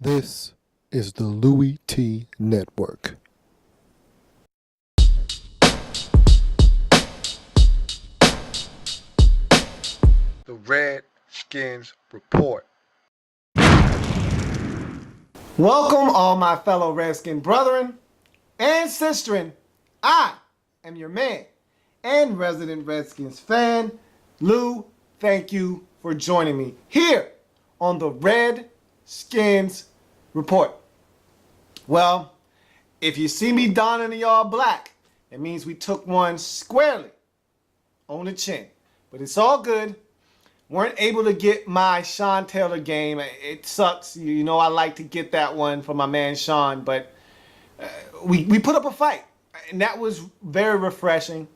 This is the Louis T. Network. The Redskins Report. Welcome, all my fellow Redskin brethren and sisterin. I am your man and resident Redskins fan, Lou. Thank you for joining me here on the Redskins Report. Well, if you see me donning the all black, it means we took one squarely on the chin. But it's all good. Weren't able to get my Sean Taylor game. It sucks. You know I like to get that one for my man Sean, but we put up a fight. And that was very refreshing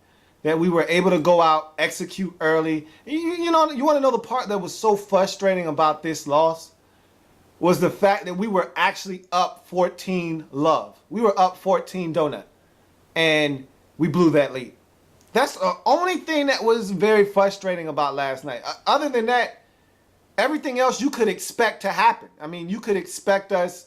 that we were able to go out, execute early. You know, you want to know the part that was so frustrating about this loss? Was the fact that we were actually up 14 love. We were up 14 donut. And we blew that lead. That's the only thing that was very frustrating about last night. Other than that, everything else you could expect to happen. I mean, you could expect us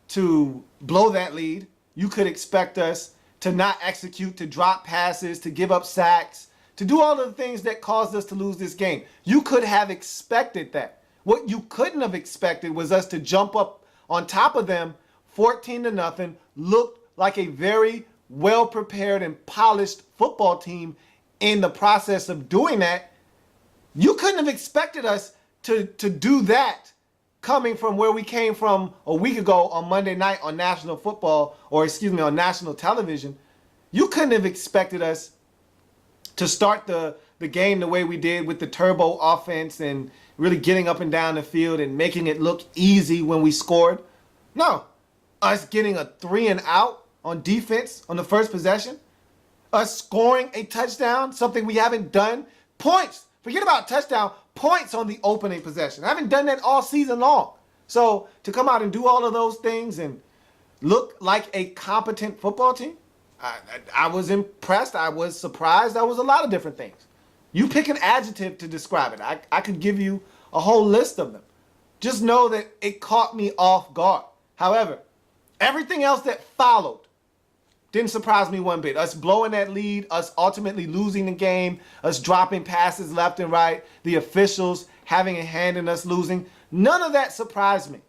to blow that lead. You could expect us to not execute, to drop passes, to give up sacks, to do all of the things that caused us to lose this game. You could have expected that. What you couldn't have expected was us to jump up on top of them 14-0, looked like a very well-prepared and polished football team. In the process of doing that, you couldn't have expected us to do that coming from where we came from a week ago on Monday night on national football, or excuse me, on national television. You couldn't have expected us to start the game the way we did with the turbo offense and really getting up and down the field and making it look easy when we scored. No, us getting a 3-and-out on defense on the first possession, us scoring a touchdown, something we haven't done. Points, forget about touchdown, points on the opening possession. I haven't done that all season long. So to come out and do all of those things and look like a competent football team, I was impressed. I was surprised. That was a lot of different things. You pick an adjective to describe it. I could give you a whole list of them. Just know that it caught me off guard. However, everything else that followed didn't surprise me one bit. Us blowing that lead, us ultimately losing the game, us dropping passes left and right, the officials having a hand in us losing. None of that surprised me.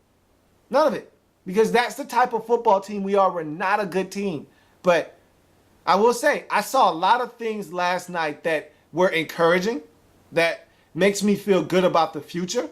None of it. Because that's the type of football team we are. We're not a good team. But I will say, I saw a lot of things last night that were encouraging, that makes me feel good about the future.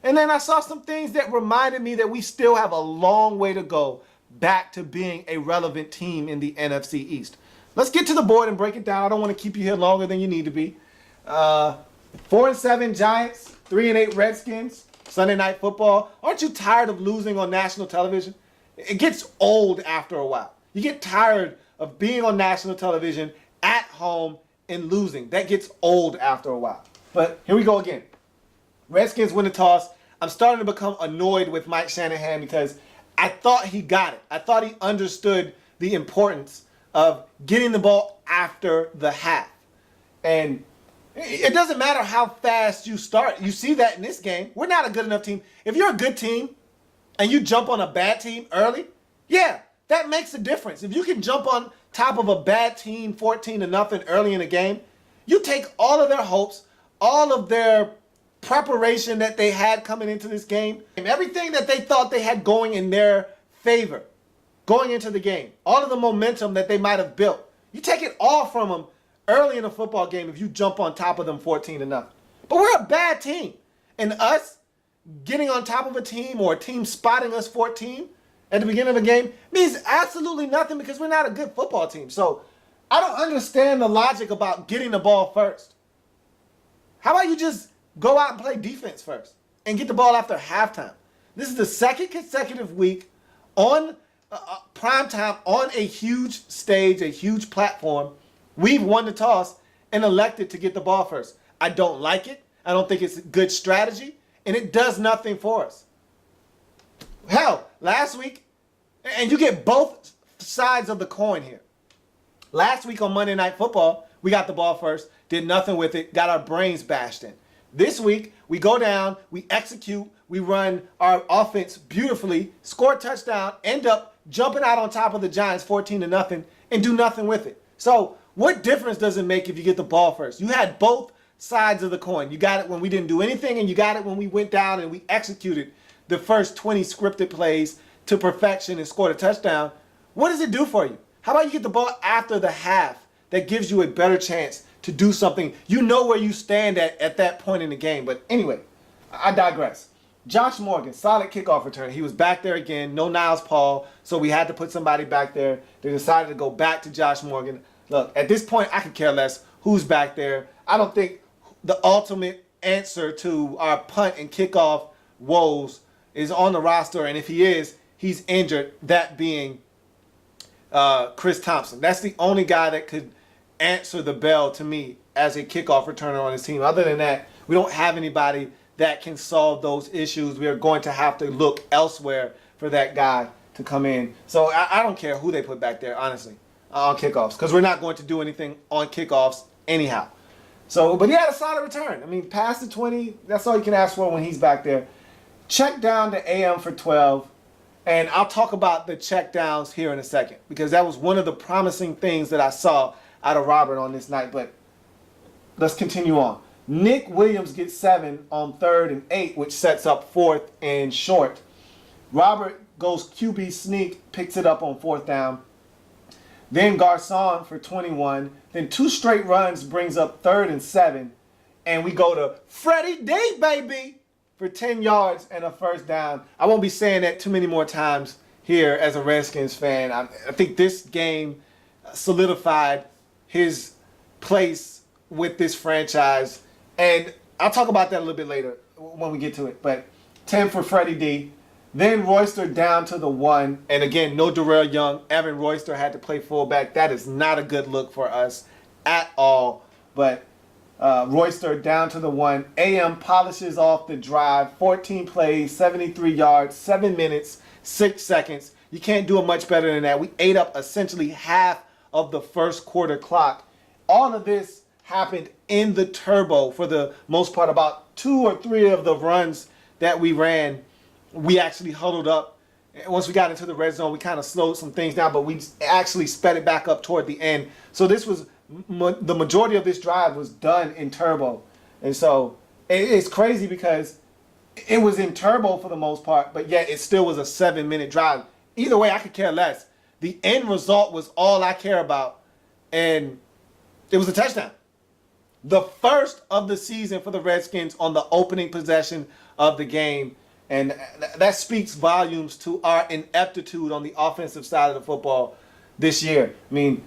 And then I saw some things that reminded me that we still have a long way to go back to being a relevant team in the NFC East. Let's get to the board and break it down. I don't want to keep you here longer than you need to be. 4-7 Giants, 3-8 Redskins, Sunday Night Football. Aren't you tired of losing on national television? It gets old after a while. You get tired of being on national television at home and losing. That gets old after a while. But here we go again. Redskins win the toss. I'm starting to become annoyed with Mike Shanahan because I thought he got it. I thought he understood the importance of getting the ball after the half. And it doesn't matter how fast you start. You see that in this game. We're not a good enough team. If you're a good team and you jump on a bad team early, yeah, that makes a difference. If you can jump on top of a bad team 14-0 early in the game, you take all of their hopes, all of their preparation that they had coming into this game, and everything that they thought they had going in their favor going into the game, all of the momentum that they might have built, you take it all from them early in a football game if you jump on top of them 14-0. But we're a bad team, and us getting on top of a team or a team spotting us 14 at the beginning of a game means absolutely nothing because we're not a good football team. So I don't understand the logic about getting the ball first. How about you just go out and play defense first and get the ball after halftime? This is the second consecutive week on primetime, on a huge stage, a huge platform. We've won the toss and elected to get the ball first. I don't like it. I don't think it's a good strategy, and it does nothing for us. Hell, last week, and you get both sides of the coin here. Last week on Monday Night Football, we got the ball first, did nothing with it, got our brains bashed in. This week, we go down, we execute, we run our offense beautifully, score a touchdown, end up jumping out on top of the Giants 14-0 and do nothing with it. So what difference does it make if you get the ball first? You had both sides of the coin. You got it when we didn't do anything, and you got it when we went down and we executed the first 20 scripted plays to perfection and scored a touchdown. What does it do for you? How about you get the ball after the half? That gives you a better chance to do something. You know where you stand at that point in the game. But anyway, I digress. Josh Morgan, solid kickoff return. He was back there again. No Niles Paul, so we had to put somebody back there. They decided to go back to Josh Morgan. Look, at this point, I could care less who's back there. I don't think the ultimate answer to our punt and kickoff woes is on the roster. And if he is, he's injured, that being Chris Thompson. That's the only guy that could answer the bell to me as a kickoff returner on his team. Other than that, we don't have anybody that can solve those issues. We are going to have to look elsewhere for that guy to come in. So I don't care who they put back there, honestly, on kickoffs, because we're not going to do anything on kickoffs anyhow. So, but he had a solid return. I mean, past the 20, that's all you can ask for when he's back there. Check down to AM for 12. And I'll talk about the check downs here in a second, because that was one of the promising things that I saw out of Robert on this night. But let's continue on. Nick Williams gets 7 on 3rd and 8, which sets up 4th and short. Robert goes QB sneak, picks it up on 4th down. Then Garcon for 21. Then 2 straight runs brings up 3rd and 7. And we go to Freddie D, baby, for 10 yards and a 1st down. I won't be saying that too many more times here as a Redskins fan. I think this game solidified his place with this franchise. And I'll talk about that a little bit later when we get to it. But 10 for Freddie D. Then Royster down to the 1. And again, no Darrell Young. Evan Royster had to play fullback. That is not a good look for us at all. But Royster down to the 1. AM polishes off the drive. 14 plays, 73 yards, 7 minutes, 6 seconds. You can't do it much better than that. We ate up essentially half of the first quarter clock. All of this happened in the turbo for the most part. About 2 or 3 of the runs that we ran, we actually huddled up. Once we got into the red zone, we kind of slowed some things down, but we actually sped it back up toward the end. So this was the majority of this drive was done in turbo. And so it's crazy because it was in turbo for the most part, but yet it still was a 7-minute drive. Either way, I could care less. The end result was all I care about, and it was a touchdown. The first of the season for the Redskins on the opening possession of the game. And that speaks volumes to our ineptitude on the offensive side of the football this year. I mean,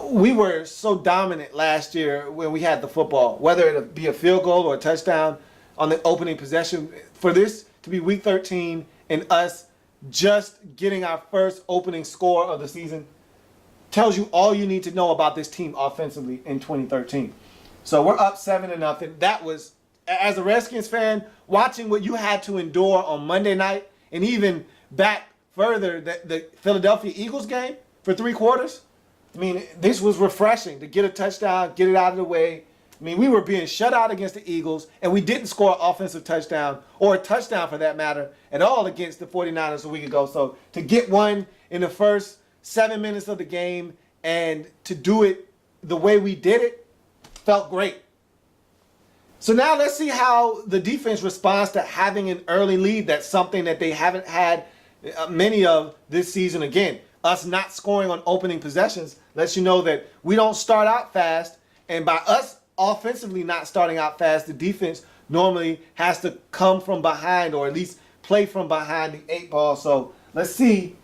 we were so dominant last year when we had the football, whether it be a field goal or a touchdown on the opening possession. For this to be week 13 and us just getting our first opening score of the season tells you all you need to know about this team offensively in 2013. So we're up 7-0. That was, as a Redskins fan, watching what you had to endure on Monday night, and even back further, the Philadelphia Eagles game for 3 quarters. I mean, this was refreshing to get a touchdown, get it out of the way. I mean, we were being shut out against the Eagles, and we didn't score an offensive touchdown, or a touchdown for that matter, at all against the 49ers a week ago. So to get one in the first 7 minutes of the game and to do it the way we did it felt great. So now let's see how the defense responds to having an early lead. That's something that they haven't had many of this season. Again, us not scoring on opening possessions lets you know that we don't start out fast. And by us offensively not starting out fast, the defense normally has to come from behind, or at least play from behind the 8 ball. So let's see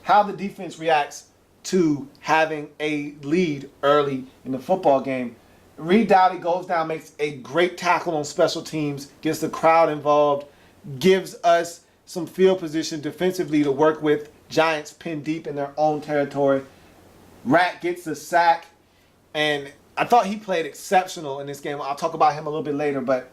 how the defense reacts to having a lead early in the football game. Reed Dowdy goes down, makes a great tackle on special teams, gets the crowd involved, gives us some field position defensively to work with. Giants pinned deep in their own territory. Rat gets a sack, and I thought he played exceptional in this game. I'll talk about him a little bit later, but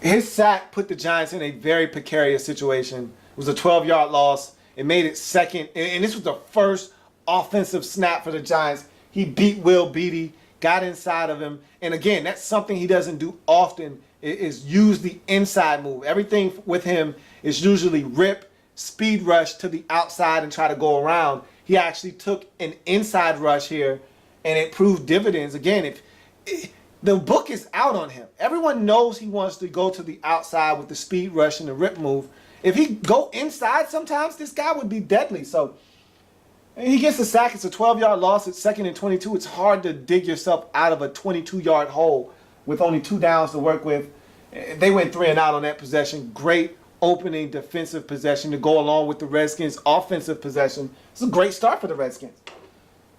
his sack put the Giants in a very precarious situation. It was a 12-yard loss. It made it second, and this was the first offensive snap for the Giants. He beat Will Beatty. got inside of him. And again, that's something he doesn't do often, is use the inside move. Everything with him is usually rip, speed rush to the outside and try to go around. He actually took an inside rush here, and it proved dividends. Again, the book is out on him. Everyone knows he wants to go to the outside with the speed rush and the rip move. If he go inside sometimes, this guy would be deadly. So he gets the sack. It's a 12-yard loss. It's 2nd and 22. It's hard to dig yourself out of a 22-yard hole with only 2 downs to work with. They went 3 and out on that possession. Great opening defensive possession to go along with the Redskins' offensive possession. It's a great start for the Redskins.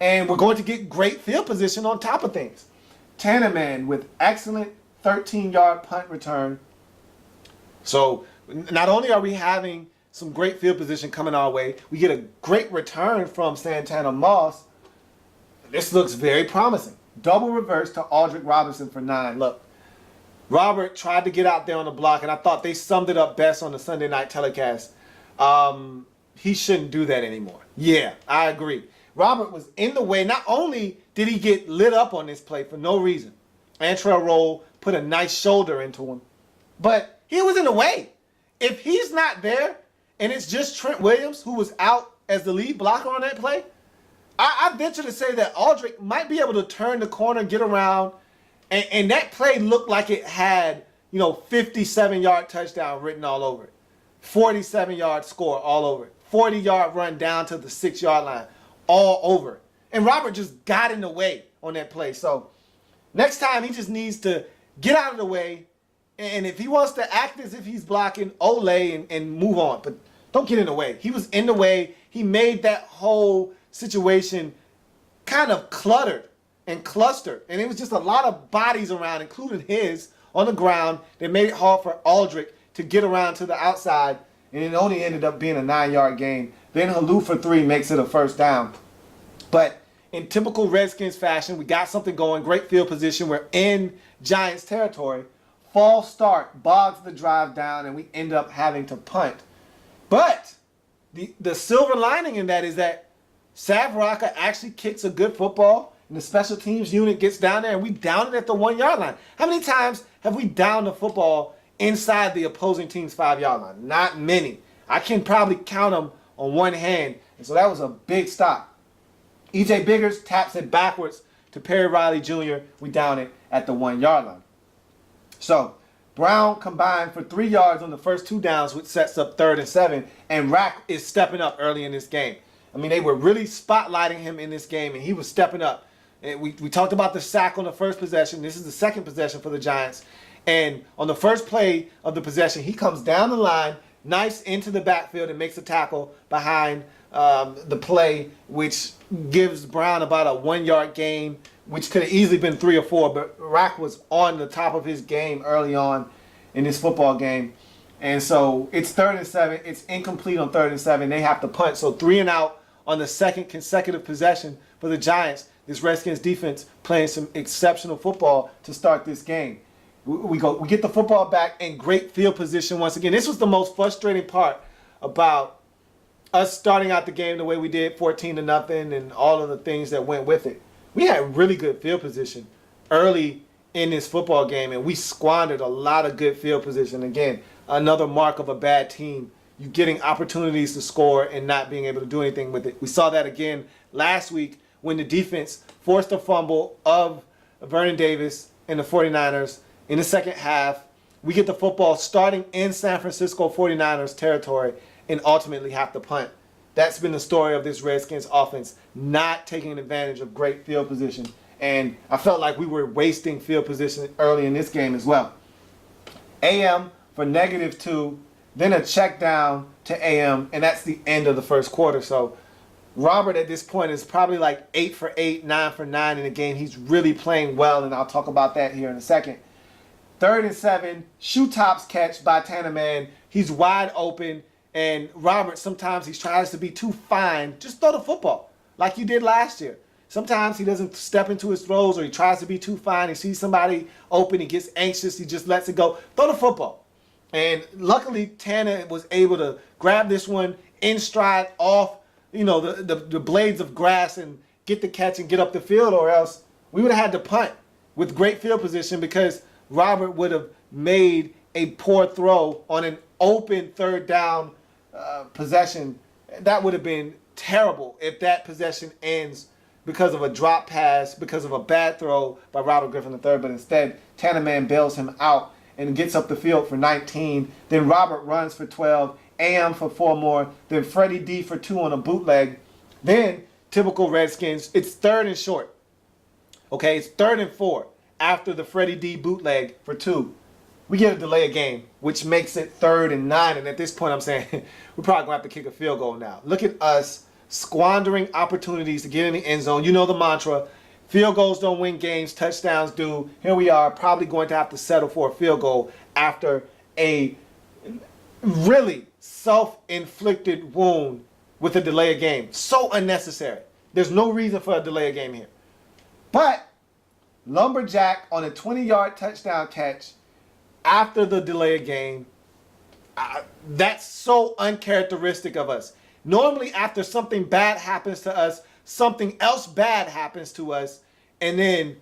And we're going to get great field position on top of things. Tanneman with excellent 13-yard punt return. So not only are we having some great field position coming our way, we get a great return from Santana Moss. This looks very promising. Double reverse to Aldrick Robinson for 9. Look, Robert tried to get out there on the block, and I thought they summed it up best on the Sunday night telecast. He shouldn't do that anymore. Yeah, I agree. Robert was in the way. Not only did he get lit up on this play for no reason, Antrell Roll put a nice shoulder into him, but he was in the way. If he's not there, and it's just Trent Williams who was out as the lead blocker on that play, I venture to say that Aldrick might be able to turn the corner, get around, and that play looked like it had, 57-yard touchdown written all over it, 47-yard score all over it, 40-yard run down to the 6-yard line, all over it. And Robert just got in the way on that play. So next time he just needs to get out of the way, and if he wants to act as if he's blocking, Olay and move on. But don't get in the way. He was in the way. He made that whole situation kind of cluttered and clustered. And it was just a lot of bodies around, including his, on the ground that made it hard for Aldrick to get around to the outside. And it only ended up being a 9-yard gain. Then Halou for 3 makes it a first down. But in typical Redskins fashion, we got something going. Great field position. We're in Giants territory. False start bogs the drive down, and we end up having to punt. But the silver lining in that is that Sav Rocca actually kicks a good football, and the special teams unit gets down there, and we down it at the 1-yard line. How many times have we downed the football inside the opposing team's 5-yard line? Not many. I can probably count them on one hand, and so that was a big stop. E.J. Biggers taps it backwards to Perry Riley Jr. We down it at the 1-yard line. So Brown combined for 3 yards on the first 2 downs, which sets up 3rd and 7, and Rack is stepping up early in this game. I mean, they were really spotlighting him in this game, and he was stepping up. And we talked about the sack on the first possession. This is the second possession for the Giants. And on the first play of the possession, he comes down the line, nice into the backfield, and makes a tackle behind the play, which gives Brown about a 1-yard gain, which could have easily been 3 or 4, but Rack was on the top of his game early on in this football game. And so it's 3rd and 7. It's incomplete on 3rd and 7. They have to punt. So 3 and out on the second consecutive possession for the Giants. This Redskins defense playing some exceptional football to start this game. We get the football back in great field position once again. This was the most frustrating part about us starting out the game the way we did, 14-0, and all of the things that went with it. We had really good field position early in this football game, and we squandered a lot of good field position. Again, another mark of a bad team. You getting opportunities to score and not being able to do anything with it. We saw that again last week when the defense forced a fumble of Vernon Davis and the 49ers in the second half. We get the football starting in San Francisco 49ers territory and ultimately have to punt. That's been the story of this Redskins offense, not taking advantage of great field position. And I felt like we were wasting field position early in this game as well. AM for -2, then a check down to AM, and that's the end of the first quarter. So Robert at this point is probably like 8 for 8, 9 for 9 in the game. He's really playing well, and I'll talk about that here in a second. 3rd and 7, shoe tops catch by Tanneman. He's wide open. And Robert, sometimes he tries to be too fine. Just throw the football like you did last year. Sometimes he doesn't step into his throws, or he tries to be too fine. He sees somebody open, he gets anxious, he just lets it go. Throw the football. And luckily, Tanner was able to grab this one in stride off, the blades of grass and get the catch and get up the field, or else We would have had to punt with great field position because Robert would have made a poor throw on an open third down possession. That would have been terrible if that possession ends because of a drop pass, because of a bad throw by Robert Griffin III. But instead, Tanneman bails him out and gets up the field for 19. Then Robert runs for 12, AM for 4 more. Then Freddie D for 2 on a bootleg. Then, typical Redskins, it's 3rd and short. Okay, it's 3rd and 4 after the Freddie D bootleg for 2. We get a delay of game, which makes it 3rd and 9. And at this point, I'm saying we're probably going to have to kick a field goal now. Look at us squandering opportunities to get in the end zone. You know the mantra. Field goals don't win games. Touchdowns do. Here we are, probably going to have to settle for a field goal after a really self-inflicted wound with a delay of game. So unnecessary. There's no reason for a delay of game here. But Lumberjack on a 20-yard touchdown catch after the delay of game, that's so uncharacteristic of us. Normally, after something bad happens to us, something else bad happens to us, and then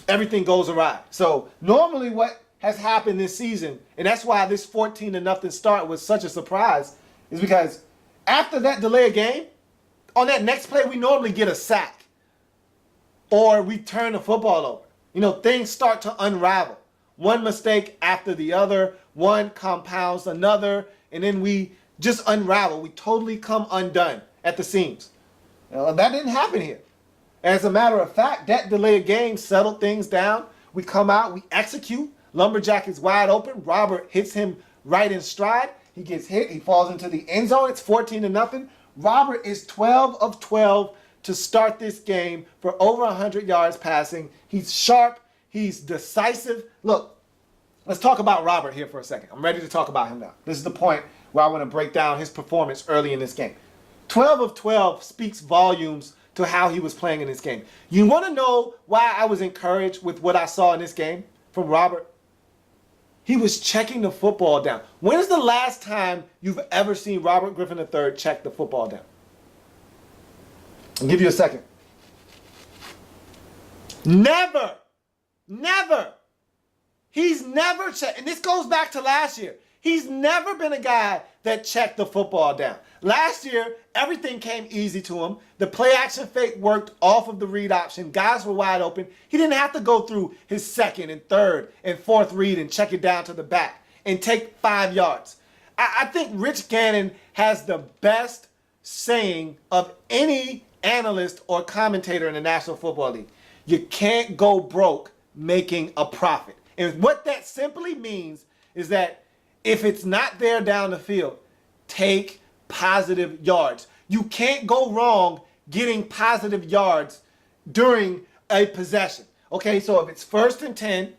everything goes awry. So normally what has happened this season, and that's why this 14-0 start was such a surprise, is because after that delay of game, on that next play, we normally get a sack or we turn the football over. You know, things start to unravel. One mistake after the other, one compounds another, and then we just unravel. We totally come undone at the seams. That didn't happen here. As a matter of fact, that delay of game settled things down. We come out, we execute. Lumberjack is wide open. Robert hits him right in stride. He gets hit. He falls into the end zone. It's 14-0. Robert is 12 of 12 to start this game for over 100 yards passing. He's sharp. He's decisive. Look, let's talk about Robert here for a second. I'm ready to talk about him now. This is the point where I want to break down his performance early in this game. 12 of 12 speaks volumes to how he was playing in this game. You want to know why I was encouraged with what I saw in this game from Robert? He was checking the football down. When is the last time you've ever seen Robert Griffin III check the football down? I'll give you a second. Never. Never. He's never checked. And this goes back to last year. He's never been a guy that checked the football down. Last year, everything came easy to him. The play action fake worked off of the read option. Guys were wide open. He didn't have to go through his second and third and fourth read and check it down to the back and take 5 yards. I think Rich Gannon has the best saying of any analyst or commentator in the National Football League. You can't go broke making a profit. And what that simply means is that if it's not there down the field, take positive yards. You can't go wrong getting positive yards during a possession. Okay, so if it's 1st and 10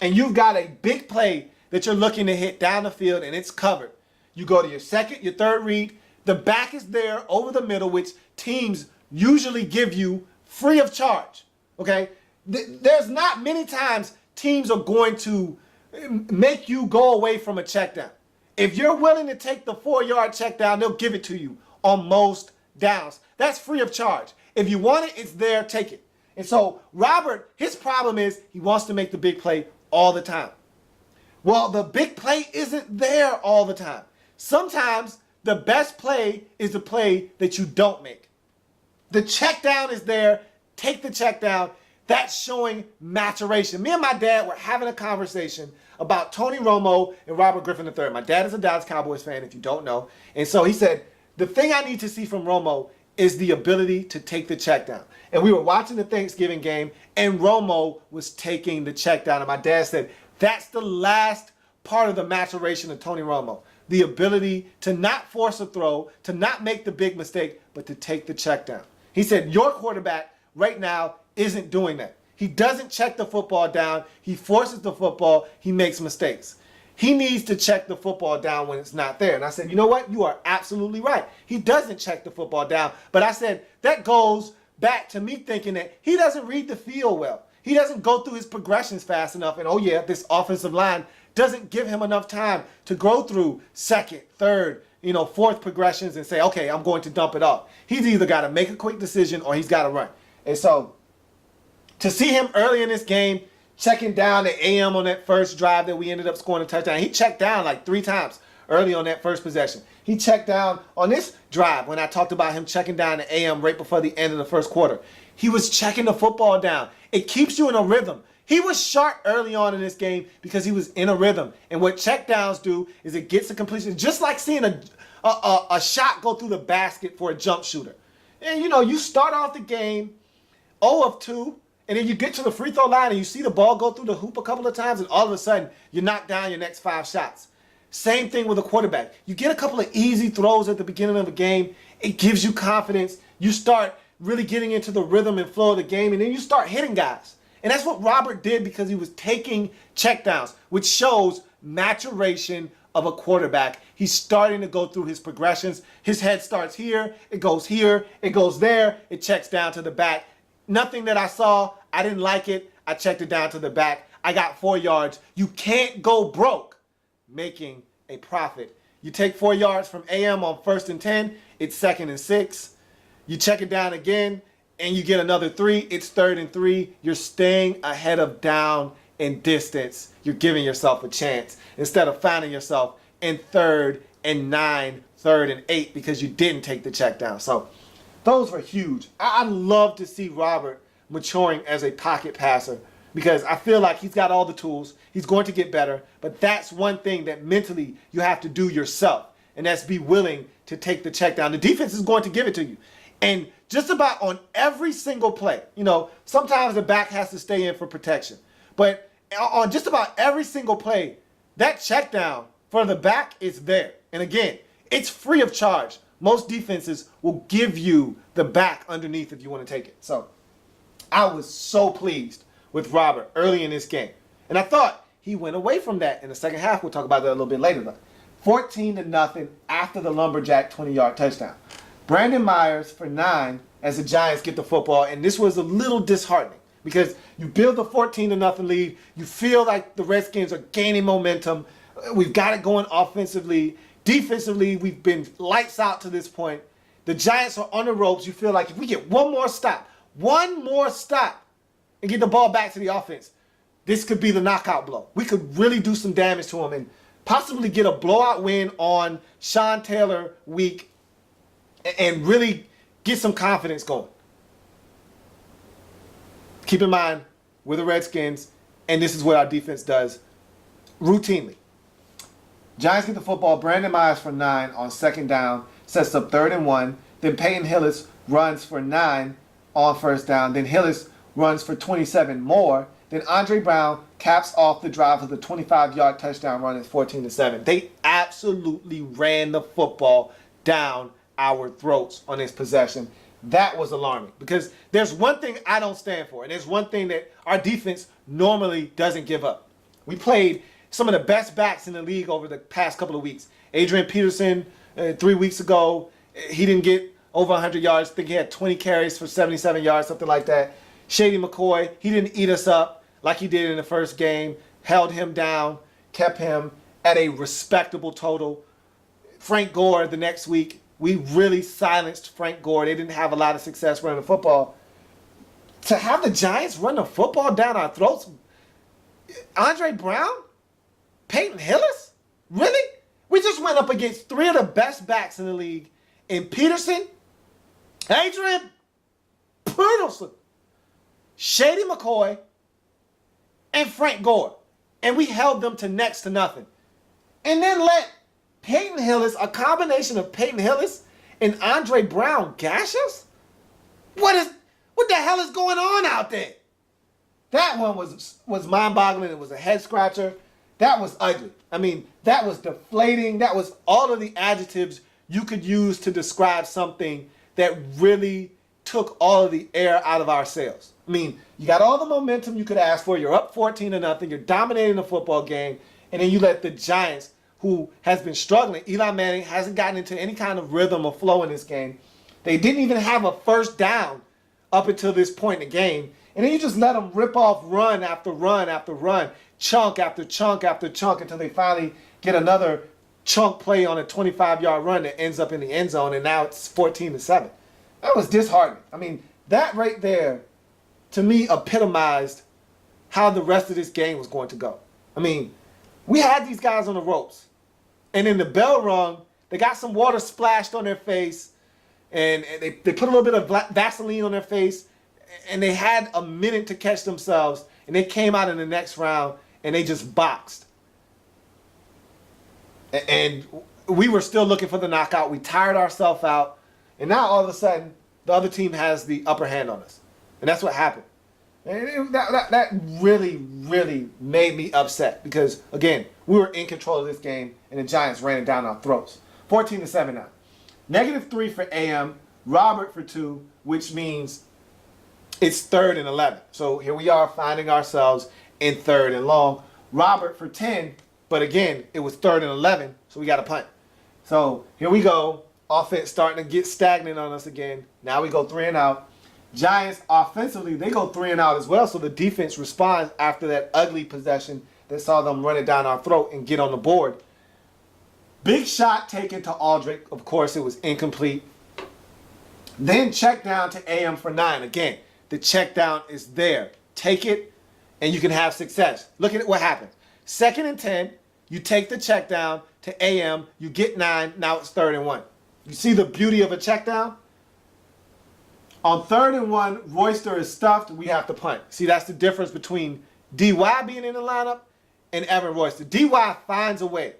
and you've got a big play that you're looking to hit down the field and it's covered, you go to your second, your third read, the back is there over the middle, which teams usually give you free of charge. Okay, there's not many times teams are going to make you go away from a check down. If you're willing to take the 4-yard check down, they'll give it to you on most downs. That's free of charge. If you want it, it's there, take it. And so Robert, his problem is he wants to make the big play all the time. Well, the big play isn't there all the time. Sometimes the best play is the play that you don't make. The check down is there, take the check down. That's showing maturation. Me and my dad were having a conversation about Tony Romo and Robert Griffin III. My dad is a Dallas Cowboys fan, if you don't know. And so he said, the thing I need to see from Romo is the ability to take the check down. And we were watching the Thanksgiving game, and Romo was taking the check down. And my dad said, that's the last part of the maturation of Tony Romo. The ability to not force a throw, to not make the big mistake, but to take the check down. He said, your quarterback right now isn't doing that. He doesn't check the football down. He forces the football. He makes mistakes. He needs to check the football down when it's not there. And I said, you know what? You are absolutely right. He doesn't check the football down. But I said, that goes back to me thinking that he doesn't read the field well. He doesn't go through his progressions fast enough. And oh yeah, this offensive line doesn't give him enough time to go through second, third, fourth progressions and say, okay, I'm going to dump it off. He's either got to make a quick decision or he's got to run. And so To see him early in this game, checking down the AM on that first drive that we ended up scoring a touchdown. He checked down like 3 times early on that first possession. He checked down on this drive when I talked about him checking down the AM right before the end of the first quarter. He was checking the football down. It keeps you in a rhythm. He was sharp early on in this game because he was in a rhythm. And what check downs do is it gets a completion, just like seeing a shot go through the basket for a jump shooter. And you know, you start off the game 0 of 2, and then you get to the free throw line and you see the ball go through the hoop a couple of times, and all of a sudden you knock down your next 5 shots. Same thing with a quarterback. You get a couple of easy throws at the beginning of a game. It gives you confidence. You start really getting into the rhythm and flow of the game, and then you start hitting guys. And that's what Robert did because he was taking checkdowns, which shows maturation of a quarterback. He's starting to go through his progressions. His head starts here, it goes there, it checks down to the back. Nothing that I saw, I didn't like it. I checked it down to the back. I got 4 yards. You can't go broke making a profit. You take 4 yards from AM on 1st and 10, it's 2nd and 6. You check it down again, and you get another 3, it's 3rd and 3. You're staying ahead of down in distance. You're giving yourself a chance instead of finding yourself in 3rd and 9, 3rd and 8 because you didn't take the check down. So those were huge. I love to see Robert maturing as a pocket passer because I feel like he's got all the tools. He's going to get better, but that's one thing that mentally you have to do yourself, and that's be willing to take the check down. The defense is going to give it to you. And just about on every single play, you know, sometimes the back has to stay in for protection, but on just about every single play, that check down for the back is there. And again, it's free of charge. Most defenses will give you the back underneath if you want to take it. So I was so pleased with Robert early in this game. And I thought he went away from that in the second half. We'll talk about that a little bit later. But 14-0 after the Lumberjack 20-yard touchdown. Brandon Myers for 9 as the Giants get the football. And this was a little disheartening because you build a 14-0 lead. You feel like the Redskins are gaining momentum. We've got it going offensively. Defensively, we've been lights out to this point. The Giants are on the ropes. You feel like if we get one more stop, and get the ball back to the offense, this could be the knockout blow. We could really do some damage to them and possibly get a blowout win on Sean Taylor week and really get some confidence going. Keep in mind, we're the Redskins, and this is what our defense does routinely. Giants get the football. Brandon Myers for 9 on 2nd down. Sets up 3rd and 1. Then Peyton Hillis runs for 9 on 1st down. Then Hillis runs for 27 more. Then Andre Brown caps off the drive with a 25-yard touchdown run at 14-7. They absolutely ran the football down our throats on this possession. That was alarming because there's one thing I don't stand for, and there's one thing that our defense normally doesn't give up. We played some of the best backs in the league over the past couple of weeks. Adrian Peterson, 3 weeks ago, he didn't get over 100 yards. I think he had 20 carries for 77 yards, something like that. Shady McCoy, he didn't eat us up like he did in the first game. Held him down, kept him at a respectable total. Frank Gore the next week, we really silenced Frank Gore. They didn't have a lot of success running the football. To have the Giants run the football down our throats, Andre Brown? Peyton Hillis? Really? We just went up against 3 of the best backs in the league in Peterson, Adrian Peterson, Shady McCoy, and Frank Gore. And we held them to next to nothing. And then let Peyton Hillis, a combination of Peyton Hillis and Andre Brown, gash us? What the hell is going on out there? That one was mind-boggling. It was a head-scratcher. That was ugly. I mean, that was deflating. That was all of the adjectives you could use to describe something that really took all of the air out of our sails. I mean, you got all the momentum you could ask for. You're up 14-0. You're dominating the football game. And then you let the Giants, who has been struggling, Eli Manning hasn't gotten into any kind of rhythm or flow in this game. They didn't even have a first down up until this point in the game. And then you just let them rip off run after run after run, chunk after chunk after chunk until they finally get another chunk play on a 25-yard run that ends up in the end zone, and now it's 14-7. That was disheartening. I mean, that right there to me, epitomized how the rest of this game was going to go. I mean, we had these guys on the ropes, and in the bell rung, they got some water splashed on their face, and they put a little bit of Vaseline on their face, and they had a minute to catch themselves, and they came out in the next round, and they just boxed. And we were still looking for the knockout. We tired ourselves out, and now all of a sudden, the other team has the upper hand on us. And that's what happened. And that really, really made me upset because, again, we were in control of this game, and the Giants ran it down our throats. 14-7 now. -3 for AM, Robert for 2, which means it's 3rd and 11. So here we are finding ourselves in 3rd and long. Robert for 10, but again, it was 3rd and 11, so we got a punt. So here we go. Offense starting to get stagnant on us again. Now we go 3 and out. Giants offensively, they go 3 and out as well, so the defense responds after that ugly possession that saw them run it down our throat and get on the board. Big shot taken to Aldrich. Of course, it was incomplete. Then check down to AM for 9. Again, the check down is there. Take it, and you can have success. Look at what happens. 2nd and 10, you take the check down to AM, you get 9, now it's 3rd and 1. You see the beauty of a check down? On 3rd and 1, Royster is stuffed, we have to punt. See, that's the difference between DY being in the lineup and Evan Royster. DY finds a way.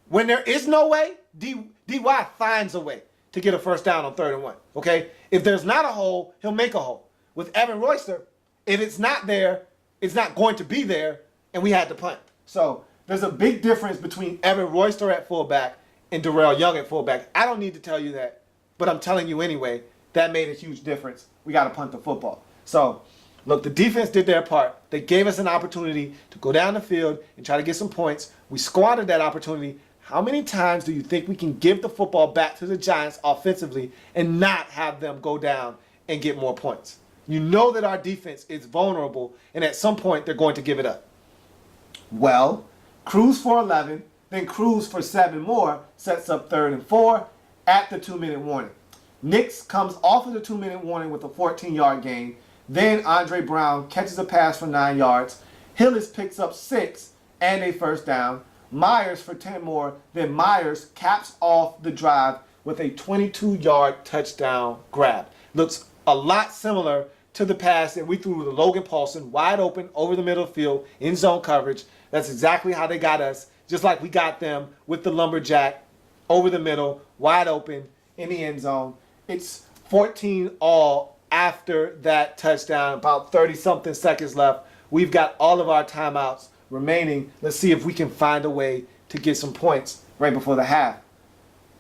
When there is no way, DY finds a way to get a first down on 3rd and 1. Okay? If there's not a hole, he'll make a hole. With Evan Royster, if it's not there, it's not going to be there, and we had to punt. So there's a big difference between Evan Royster at fullback and Darrell Young at fullback. I don't need to tell you that, but I'm telling you anyway. That made a huge difference. We got to punt the football. So, look, the defense did their part. They gave us an opportunity to go down the field and try to get some points. We squandered that opportunity. How many times do you think we can give the football back to the Giants offensively and not have them go down and get more points? You know that our defense is vulnerable, and at some point they're going to give it up. Well, Cruz for 11, then Cruz for 7 more sets up 3rd and 4 at the 2-minute warning. Nix comes off of the 2-minute warning with a 14-yard gain. Then Andre Brown catches a pass for 9 yards. Hillis picks up 6 and a first down. Myers for 10 more. Then Myers caps off the drive with a 22-yard touchdown grab. Looks a lot similar to the pass that we threw to Logan Paulson, wide open over the middle field in zone coverage. That's exactly how they got us, just like we got them with the lumberjack over the middle, wide open in the end zone. It's 14 all after that touchdown, about 30-something seconds left. We've got all of our timeouts remaining. Let's see if we can find a way to get some points right before the half.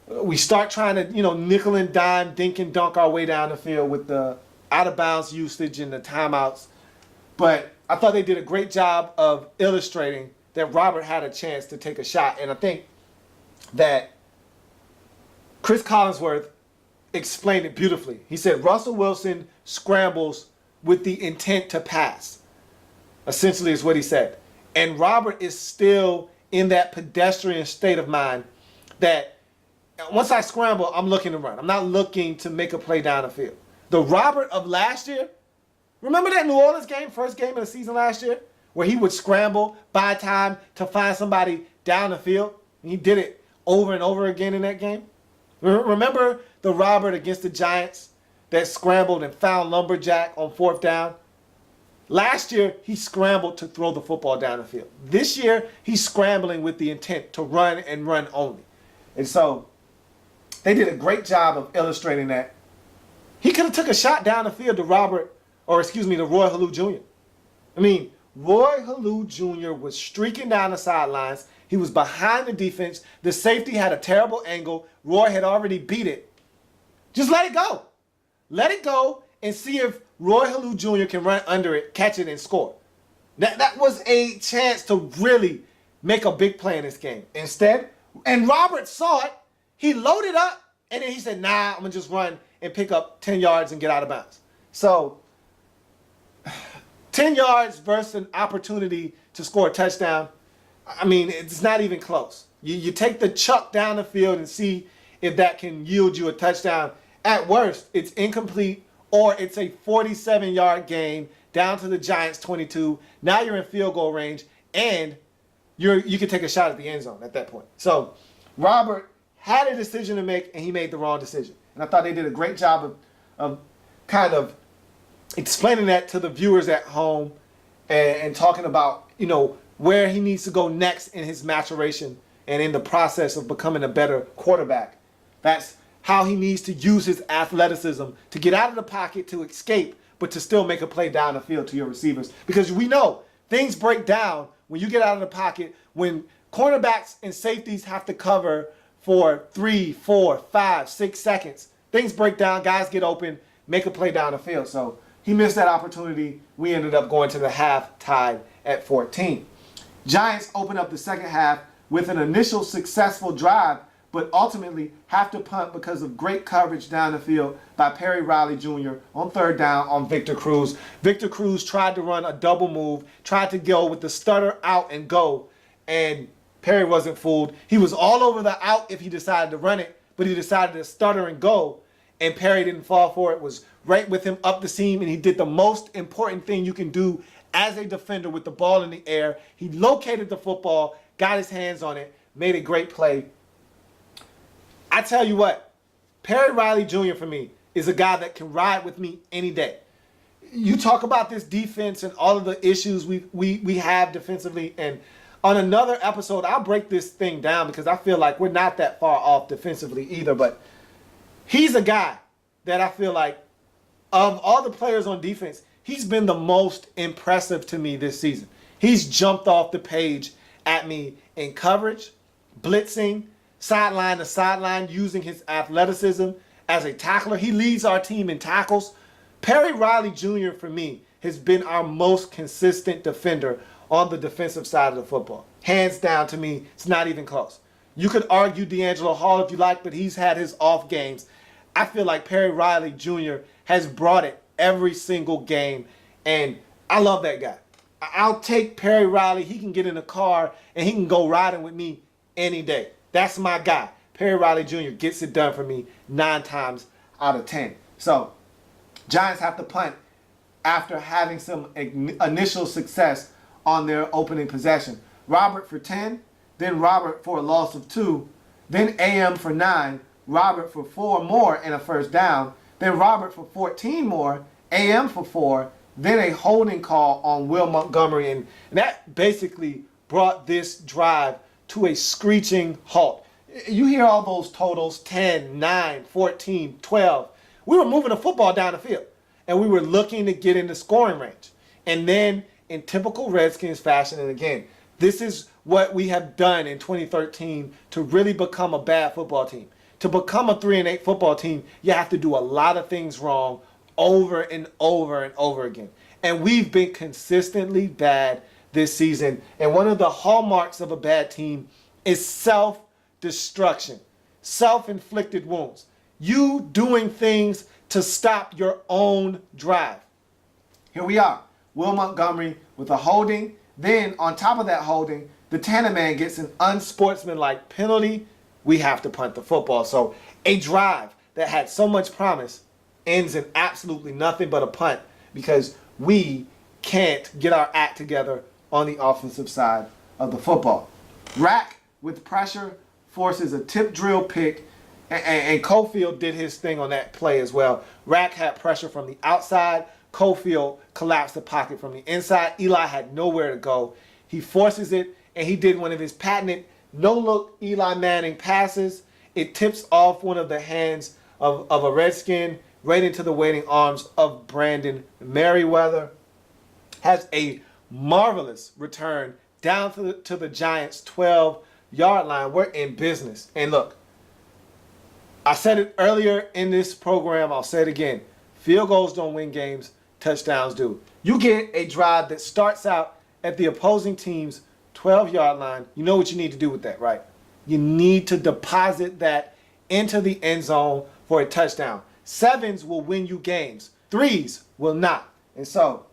We start trying to, nickel and dime, dink and dunk our way down the field with the out-of-bounds usage and the timeouts. But I thought they did a great job of illustrating that Robert had a chance to take a shot. And I think that Chris Collinsworth explained it beautifully. He said Russell Wilson scrambles with the intent to pass. Essentially is what he said. And Robert is still in that pedestrian state of mind that once I scramble, I'm looking to run. I'm not looking to make a play down the field. The Robert of last year, remember that New Orleans game, first game of the season last year, where he would scramble, buy time to find somebody down the field? And he did it over and over again in that game. Remember the Robert against the Giants that scrambled and found Lumberjack on 4th down? Last year, he scrambled to throw the football down the field. This year, he's scrambling with the intent to run and run only. And so, they did a great job of illustrating that. He could have took a shot down the field to Roy Halou Jr. I mean, Roy Halou Jr. was streaking down the sidelines. He was behind the defense. The safety had a terrible angle. Roy had already beat it. Just let it go. Let it go and see if Roy Halou Jr. can run under it, catch it, and score. That was a chance to really make a big play in this game. Instead, and Robert saw it, he loaded up, and then he said, nah, I'm going to just run and pick up 10 yards and get out of bounds. So, 10 yards versus an opportunity to score a touchdown, I mean, it's not even close. You take the chuck down the field and see if that can yield you a touchdown. At worst, it's incomplete or it's a 47-yard gain down to the Giants 22. Now you're in field goal range, and you can take a shot at the end zone at that point. So Robert had a decision to make, and he made the wrong decision. And I thought they did a great job of kind of explaining that to the viewers at home and talking about, where he needs to go next in his maturation and in the process of becoming a better quarterback. That's how he needs to use his athleticism to get out of the pocket, to escape, but to still make a play down the field to your receivers. Because we know things break down when you get out of the pocket, when cornerbacks and safeties have to cover for 3, 4, 5, 6 seconds. Things break down, guys get open, make a play down the field. So he missed that opportunity. We ended up going to the half tied at 14. Giants open up the second half with an initial successful drive, but ultimately have to punt because of great coverage down the field by Perry Riley Jr. on third down on Victor Cruz. Victor Cruz tried to run a double move, tried to go with the stutter out and go, and Perry wasn't fooled. He was all over the out if he decided to run it, but he decided to stutter and go, and Perry didn't fall for it, was right with him up the seam, and he did the most important thing you can do as a defender with the ball in the air. He located the football, got his hands on it, made a great play. I tell you what, Perry Riley Jr. for me is a guy that can ride with me any day. You talk about this defense and all of the issues we have defensively, and on another episode, I'll break this thing down because I feel like we're not that far off defensively either, but he's a guy that I feel like of all the players on defense, he's been the most impressive to me this season. He's jumped off the page at me in coverage, blitzing, sideline to sideline, using his athleticism as a tackler. He leads our team in tackles. Perry Riley Jr. for me has been our most consistent defender on the defensive side of the football. Hands down, to me, it's not even close. You could argue D'Angelo Hall if you like, but he's had his off games. I feel like Perry Riley Jr. has brought it every single game, and I love that guy. I'll take Perry Riley. He can get in a car, and he can go riding with me any day. That's my guy. Perry Riley Jr. gets it done for me 9 times out of 10. So, Giants have to punt after having some initial success on their opening possession. Robert for 10, then Robert for a loss of 2, then AM for 9, Robert for 4 more and a first down, then Robert for 14 more, AM for 4, then a holding call on Will Montgomery, and that basically brought this drive to a screeching halt. You hear all those totals, 10, 9, 14, 12. We were moving the football down the field, and we were looking to get into scoring range. And then, in typical Redskins fashion, and again, this is what we have done in 2013 to really become a bad football team. To become a 3-8 football team, you have to do a lot of things wrong over and over and over again. And we've been consistently bad this season. And one of the hallmarks of a bad team is self-destruction, self-inflicted wounds. You doing things to stop your own drive. Here we are. Will Montgomery with a holding. Then on top of that holding, the Tanner man gets an unsportsmanlike penalty. We have to punt the football. So a drive that had so much promise ends in absolutely nothing but a punt because we can't get our act together on the offensive side of the football. Rack with pressure forces a tip drill pick, and Cofield did his thing on that play as well. Rack had pressure from the outside. Cofield collapsed the pocket from the inside. Eli had nowhere to go. He forces it, and he did one of his patented no-look Eli Manning passes. It tips off one of the hands of a Redskin right into the waiting arms of Brandon Merriweather. Has a marvelous return down to the Giants' 12-yard line. We're in business. And look, I said it earlier in this program. I'll say it again. Field goals don't win games. Touchdowns do. You get a drive that starts out at the opposing team's 12-yard line. You know what you need to do with that, right? You need to deposit that into the end zone for a touchdown. 7s will win you games. 3s will not. And so,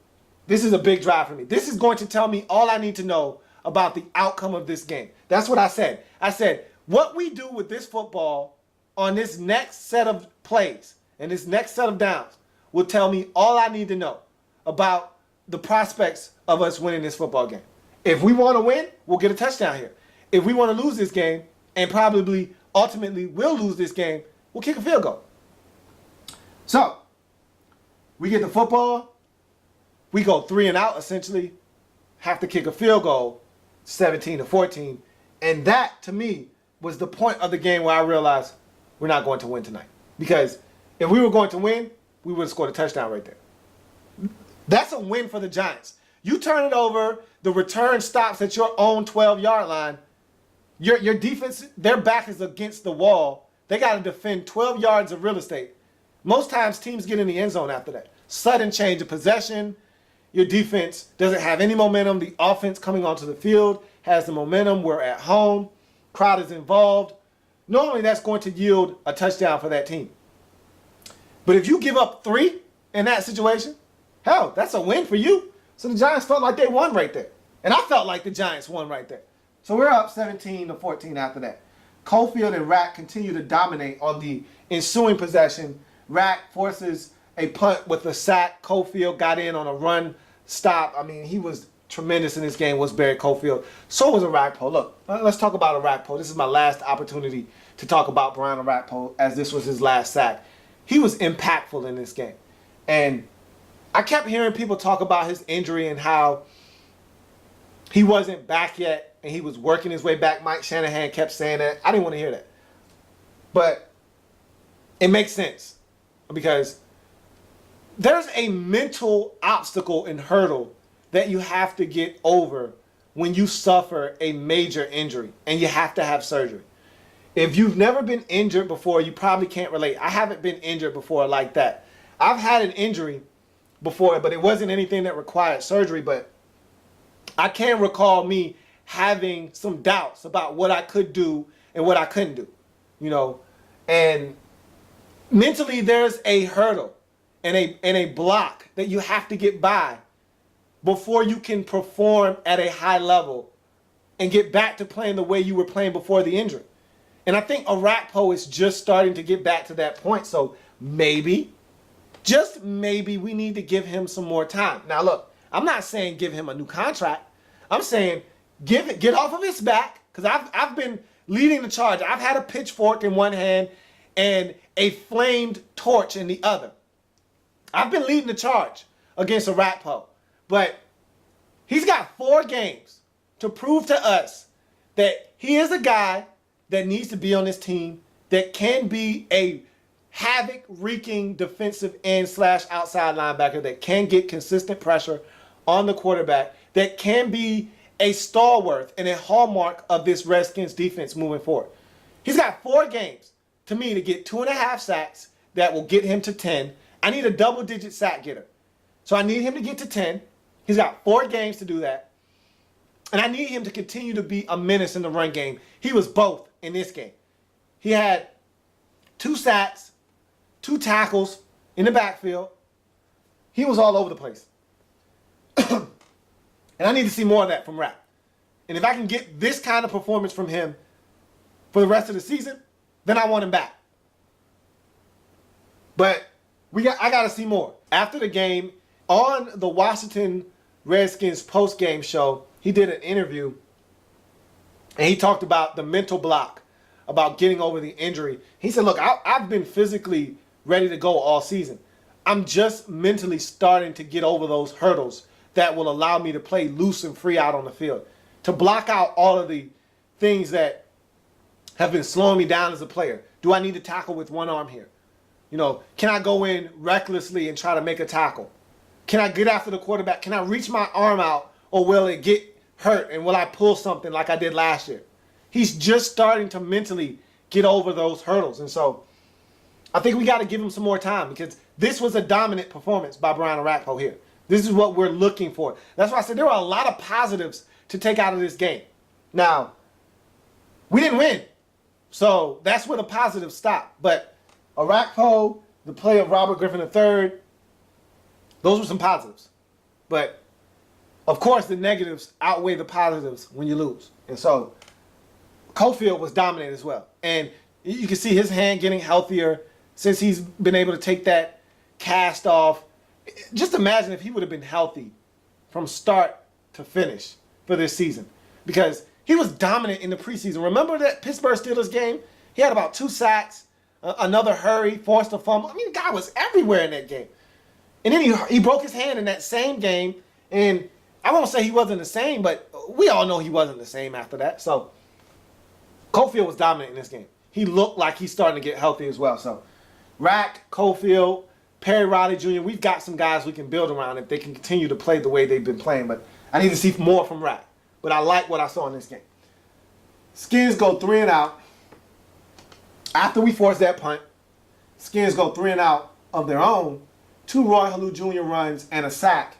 this is a big drive for me. This is going to tell me all I need to know about the outcome of this game. That's what I said. I said, what we do with this football on this next set of plays and this next set of downs will tell me all I need to know about the prospects of us winning this football game. If we want to win, we'll get a touchdown here. If we want to lose this game, and probably ultimately will lose this game, we'll kick a field goal. So, we get the football. We go 3 and out, essentially. Have to kick a field goal, 17-14. And that, to me, was the point of the game where I realized we're not going to win tonight. Because if we were going to win, we would have scored a touchdown right there. That's a win for the Giants. You turn it over, the return stops at your own 12-yard line. Your defense, their back is against the wall. They got to defend 12 yards of real estate. Most times teams get in the end zone after that. Sudden change of possession. Your defense doesn't have any momentum. The offense coming onto the field has the momentum. We're at home. Crowd is involved. Normally that's going to yield a touchdown for that team. But if you give up 3 in that situation, hell, that's a win for you. So the Giants felt like they won right there. And I felt like the Giants won right there. So we're up 17-14 after that. Cofield and Rack continue to dominate on the ensuing possession. Rack forces a punt with a sack. Cofield got in on a run stop. I mean, he was tremendous in this game, was Barry Cofield. So was Arakpo. Look, let's talk about Arakpo. This is my last opportunity to talk about Brian Arakpo, as this was his last sack. He was impactful in this game. And I kept hearing people talk about his injury and how he wasn't back yet and he was working his way back. Mike Shanahan kept saying that. I didn't want to hear that. But it makes sense because there's a mental obstacle and hurdle that you have to get over when you suffer a major injury and you have to have surgery. If you've never been injured before, you probably can't relate. I haven't been injured before like that. I've had an injury before, but it wasn't anything that required surgery. But I can recall me having some doubts about what I could do and what I couldn't do, you know. And mentally, there's a hurdle and a block that you have to get by before you can perform at a high level and get back to playing the way you were playing before the injury. And I think Arakpo is just starting to get back to that point. So maybe, just maybe, we need to give him some more time. Now look, I'm not saying give him a new contract. I'm saying get off of his back, because I've been leading the charge. I've had a pitchfork in one hand and a flamed torch in the other. I've been leading the charge against Arakpo. But he's got 4 games to prove to us that he is a guy that needs to be on this team, that can be a havoc-wreaking defensive end / outside linebacker, that can get consistent pressure on the quarterback, that can be a stalwart and a hallmark of this Redskins defense moving forward. He's got 4 games, to me, to get 2.5 sacks that will get him to 10. I need a double-digit sack getter. So I need him to get to 10. He's got 4 games to do that. And I need him to continue to be a menace in the run game. He was both in this game. He had 2 sacks, 2 tackles in the backfield. He was all over the place. And I need to see more of that from Rapp. And if I can get this kind of performance from him for the rest of the season, then I want him back. But I got to see more. After the game, on the Washington Redskins post-game show, he did an interview and he talked about the mental block, about getting over the injury. He said, look, I've been physically ready to go all season. I'm just mentally starting to get over those hurdles that will allow me to play loose and free out on the field, to block out all of the things that have been slowing me down as a player. Do I need to tackle with one arm here? You know, can I go in recklessly and try to make a tackle? Can I get after the quarterback? Can I reach my arm out, or will it get hurt and will I pull something like I did last year? He's just starting to mentally get over those hurdles. And so I think we got to give him some more time, because this was a dominant performance by Brian Arakpo here. This is what we're looking for. That's why I said there were a lot of positives to take out of this game. Now, we didn't win, so that's where the positives stop. But Arakpo, the play of Robert Griffin III, those were some positives. But, of course, the negatives outweigh the positives when you lose. And so Cofield was dominant as well. And you can see his hand getting healthier since he's been able to take that cast off. Just imagine if he would have been healthy from start to finish for this season because he was dominant in the preseason. Remember that Pittsburgh Steelers game? He had about 2 sacks, another hurry, forced a fumble. I mean, the guy was everywhere in that game. And then he broke his hand in that same game. And I won't say he wasn't the same, but we all know he wasn't the same after that. So Cofield was dominant in this game. He looked like he's starting to get healthy as well. So Rack, Cofield, Perry Riley Jr., we've got some guys we can build around if they can continue to play the way they've been playing. But I need to see more from Rack. But I like what I saw in this game. Skins go 3 and out. After we force that punt, Skins go 3 and out of their own. 2 Roy Halou Jr. runs and a sack.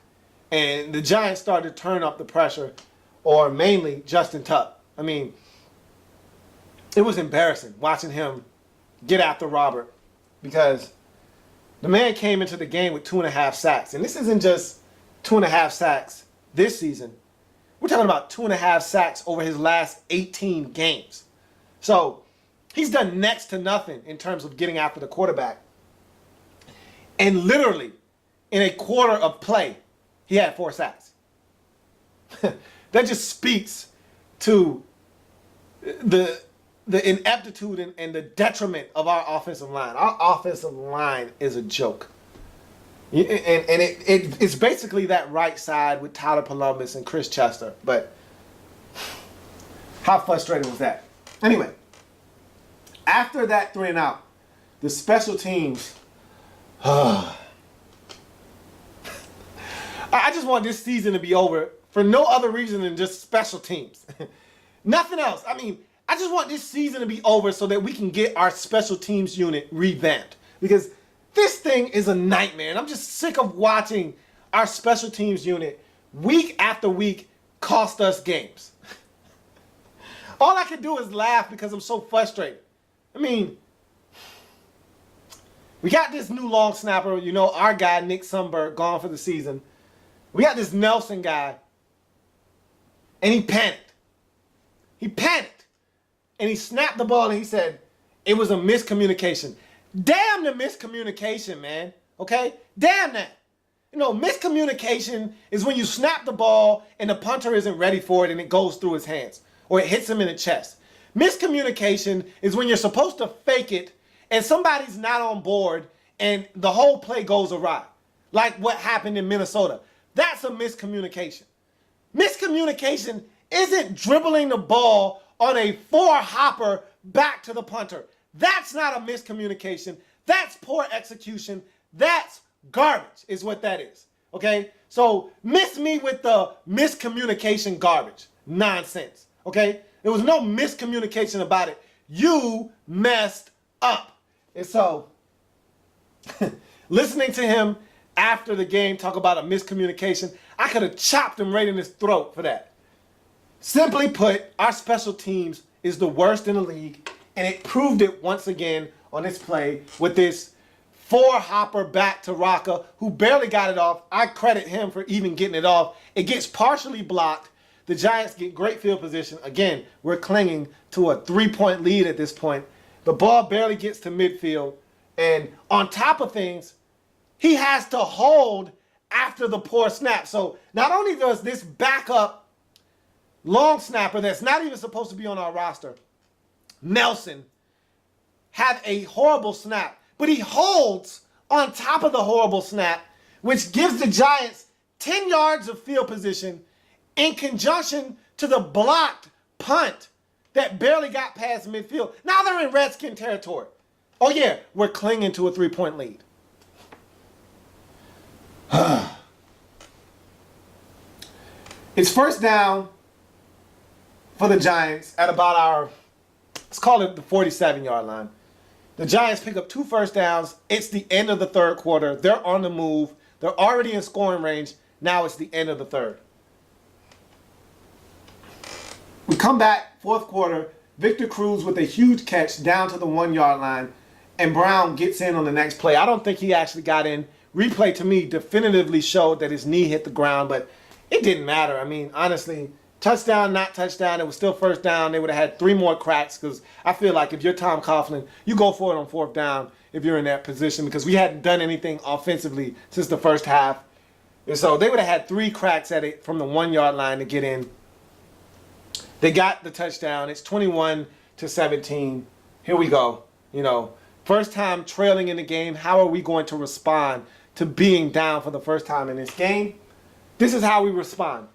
And the Giants started to turn up the pressure, or mainly Justin Tuck. I mean, it was embarrassing watching him get after Robert because the man came into the game with 2.5 sacks. And this isn't just 2.5 sacks this season. We're talking about 2.5 sacks over his last 18 games. So he's done next to nothing in terms of getting after the quarterback. And literally, in a quarter of play, he had 4 sacks. That just speaks to the ineptitude and the detriment of our offensive line. Our offensive line is a joke. And it's basically that right side with Tyler Columbus and Chris Chester. But how frustrating was that? Anyway, after that 3 and out, the special teams... I just want this season to be over for no other reason than just special teams. Nothing else. I mean, I just want this season to be over so that we can get our special teams unit revamped. Because this thing is a nightmare. And I'm just sick of watching our special teams unit week after week cost us games. All I can do is laugh because I'm so frustrated. I mean, we got this new long snapper, you know, our guy, Nick Sundberg, gone for the season. We got this Nelson guy, and he panicked. He panicked. And he snapped the ball, and he said, it was a miscommunication. Damn the miscommunication, man. Okay? Damn that. You know, miscommunication is when you snap the ball, and the punter isn't ready for it, and it goes through his hands, or it hits him in the chest. Miscommunication is when you're supposed to fake it, and somebody's not on board, and the whole play goes awry. Like what happened in Minnesota. That's a miscommunication. Miscommunication isn't dribbling the ball on a 4-hopper back to the punter. That's not a miscommunication. That's poor execution. That's garbage is what that is. Okay? So miss me with the miscommunication garbage. Nonsense. Okay? There was no miscommunication about it. You messed up. And so, listening to him after the game talk about a miscommunication, I could have chopped him right in his throat for that. Simply put, our special teams is the worst in the league, and it proved it once again on this play with this 4-hopper back to Rocca, who barely got it off. I credit him for even getting it off. It gets partially blocked. The Giants get great field position. Again, we're clinging to a 3-point lead at this point. The ball barely gets to midfield. And on top of things, he has to hold after the poor snap. So not only does this backup long snapper that's not even supposed to be on our roster, Nelson, have a horrible snap, but he holds on top of the horrible snap, which gives the Giants 10 yards of field position in conjunction to the blocked punt that barely got past midfield. Now they're in Redskin territory. Oh yeah, we're clinging to a 3-point lead. It's first down for the Giants at about our, let's call it the 47-yard line. The Giants pick up 2 first downs. It's the end of the third quarter. They're on the move. They're already in scoring range. Now it's the end of the third. We come back, fourth quarter. Victor Cruz with a huge catch down to the 1-yard line, and Brown gets in on the next play. I don't think he actually got in. Replay to me definitively showed that his knee hit the ground, but it didn't matter. I mean, honestly, touchdown, not touchdown, it was still first down. They would have had 3 more cracks because I feel like if you're Tom Coughlin, you go for it on 4th down if you're in that position because we hadn't done anything offensively since the first half. And so they would have had 3 cracks at it from the 1-yard line to get in. They got the touchdown. It's 21-17. Here we go. You know, first time trailing in the game. How are we going to respond to being down for the first time in this game? This is how we respond.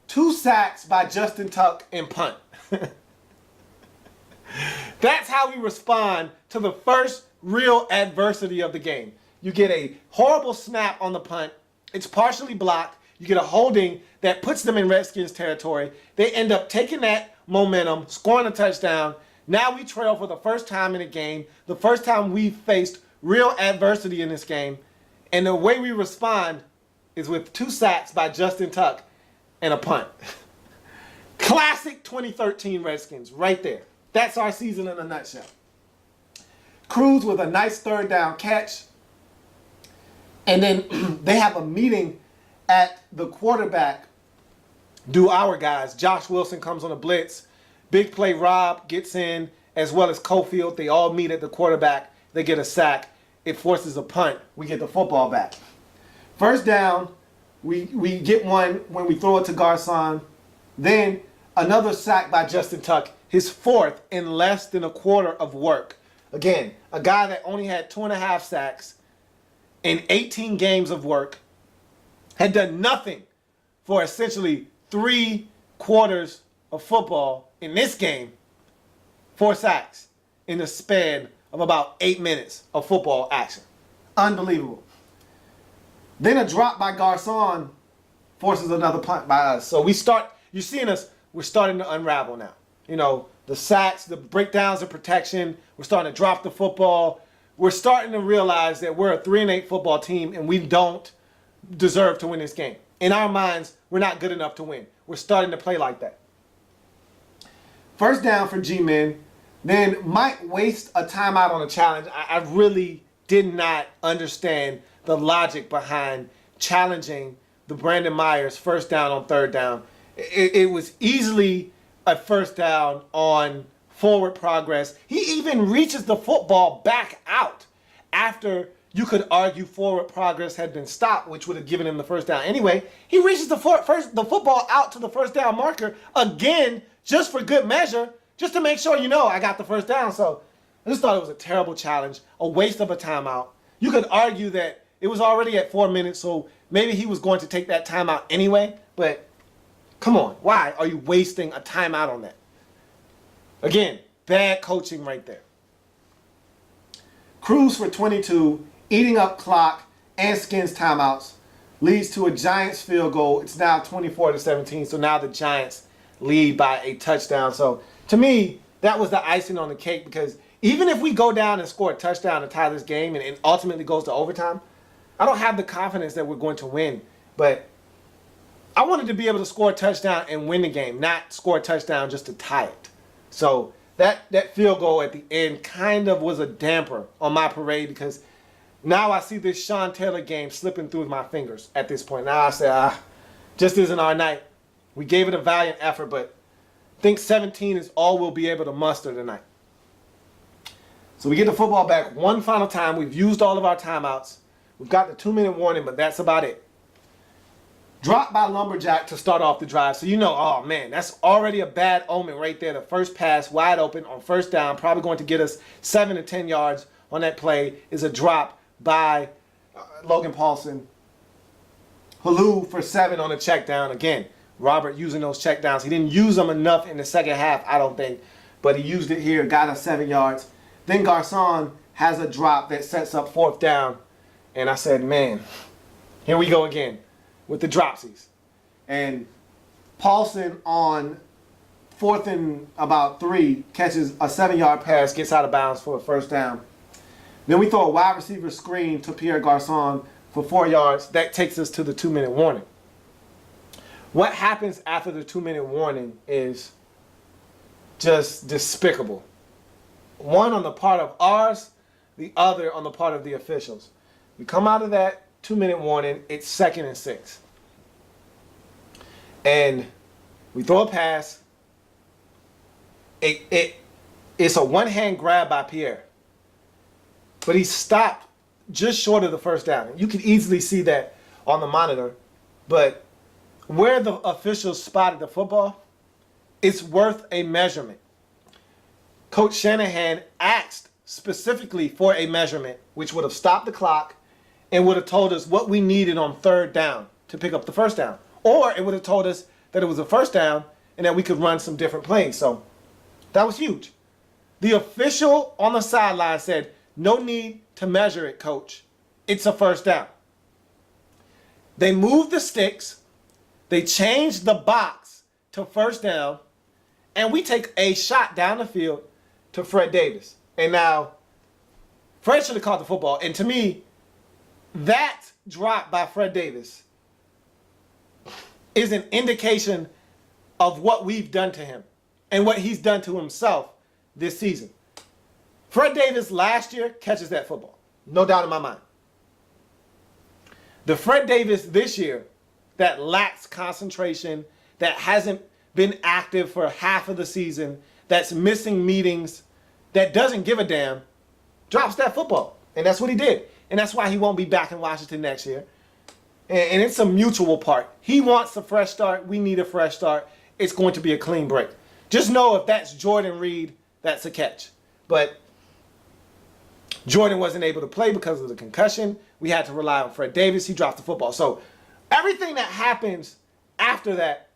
2 sacks by Justin Tuck and punt. That's how we respond to the first real adversity of the game. You get a horrible snap on the punt. It's partially blocked. You get a holding that puts them in Redskins territory. They end up taking that momentum, scoring a touchdown. Now we trail for the first time in a game, the first time we've faced real adversity in this game. And the way we respond is with 2 sacks by Justin Tuck and a punt. Classic 2013 Redskins right there. That's our season in a nutshell. Cruz with a nice 3rd down catch. And then they have a meeting at the quarterback. Do our guys. Josh Wilson comes on a blitz. Big play Rob gets in, as well as Cofield. They all meet at the quarterback. They get a sack. It forces a punt. We get the football back. First down, we get one when we throw it to Garcon. Then another sack by Justin Tuck. His 4th in less than a quarter of work. Again, a guy that only had 2.5 sacks in 18 games of work, had done nothing for essentially 3 quarters of football in this game. 4 sacks in the span of about 8 minutes of football action. Unbelievable. Then a drop by Garcon forces another punt by us. So you're seeing us, we're starting to unravel now. You know, the sacks, the breakdowns of protection, we're starting to drop the football. We're starting to realize that we're a 3-8 football team and we don't deserve to win this game. In our minds, we're not good enough to win. We're starting to play like that. First down for G-Men. Then might waste a timeout on a challenge. I really did not understand the logic behind challenging the Brandon Myers first down on 3rd down. It was easily a first down on forward progress. He even reaches the football back out after you could argue forward progress had been stopped, which would have given him the first down. Anyway, he reaches the football out to the first down marker again, just for good measure, just to make sure, you know, I got the first down. So I just thought it was a terrible challenge, a waste of a timeout. You could argue that it was already at 4 minutes, so maybe he was going to take that timeout anyway, but come on, why are you wasting a timeout on that? Again, bad coaching right there. Cruz for 22, eating up clock and Skins timeouts, leads to a Giants field goal. It's now 24-17, so now the Giants lead by a touchdown. So to me, that was the icing on the cake, because even if we go down and score a touchdown to tie this game and it ultimately goes to overtime, I don't have the confidence that we're going to win. But I wanted to be able to score a touchdown and win the game, not score a touchdown just to tie it. So that field goal at the end kind of was a damper on my parade, because now I see this Sean Taylor game slipping through my fingers at this point. Now I say, just isn't our night. We gave it a valiant effort, but I think 17 is all we'll be able to muster tonight. So we get the football back one final time. We've used all of our timeouts. We've got the 2-minute warning, but that's about it. Drop by Lumberjack to start off the drive. So you know, oh man, that's already a bad omen right there. The first pass wide open on first down, probably going to get us 7 to 10 yards on that play, is a drop by Logan Paulson. Halou for 7 on a check down. Again, Robert using those check downs. He didn't use them enough in the second half, I don't think, but he used it here, got us 7 yards. Then Garcon has a drop that sets up 4th down. And I said, man, here we go again with the dropsies. And Paulson on 4th and about 3 catches a 7-yard pass, gets out of bounds for a first down. Then we throw a wide receiver screen to Pierre Garcon for 4 yards. That takes us to the 2-minute warning. What happens after the 2-minute warning is just despicable. One on the part of ours, the other on the part of the officials. We come out of that 2-minute warning, it's 2nd and 6. And we throw a pass. It's a one-hand grab by Pierre. But he stopped just short of the first down. You can easily see that on the monitor. But where the officials spotted the football, it's worth a measurement. Coach Shanahan asked specifically for a measurement, which would have stopped the clock and would have told us what we needed on third down to pick up the first down. Or it would have told us that it was a first down and that we could run some different plays. So that was huge. The official on the sideline said, no need to measure it, coach. It's a first down. They moved the sticks. They changed the box to first down. And we take a shot down the field to Fred Davis. And now, Fred should have caught the football. And to me, that drop by Fred Davis is an indication of what we've done to him and what he's done to himself this season. Fred Davis last year catches that football. No doubt in my mind. The Fred Davis this year that lacks concentration, that hasn't been active for half of the season, that's missing meetings, that doesn't give a damn, drops that football. And that's what he did. And that's why he won't be back in Washington next year. And it's a mutual part. He wants a fresh start. We need a fresh start. It's going to be a clean break. Just know if that's Jordan Reed, that's a catch. But Jordan wasn't able to play because of the concussion. We had to rely on Fred Davis. He dropped the football. So everything that happens after that,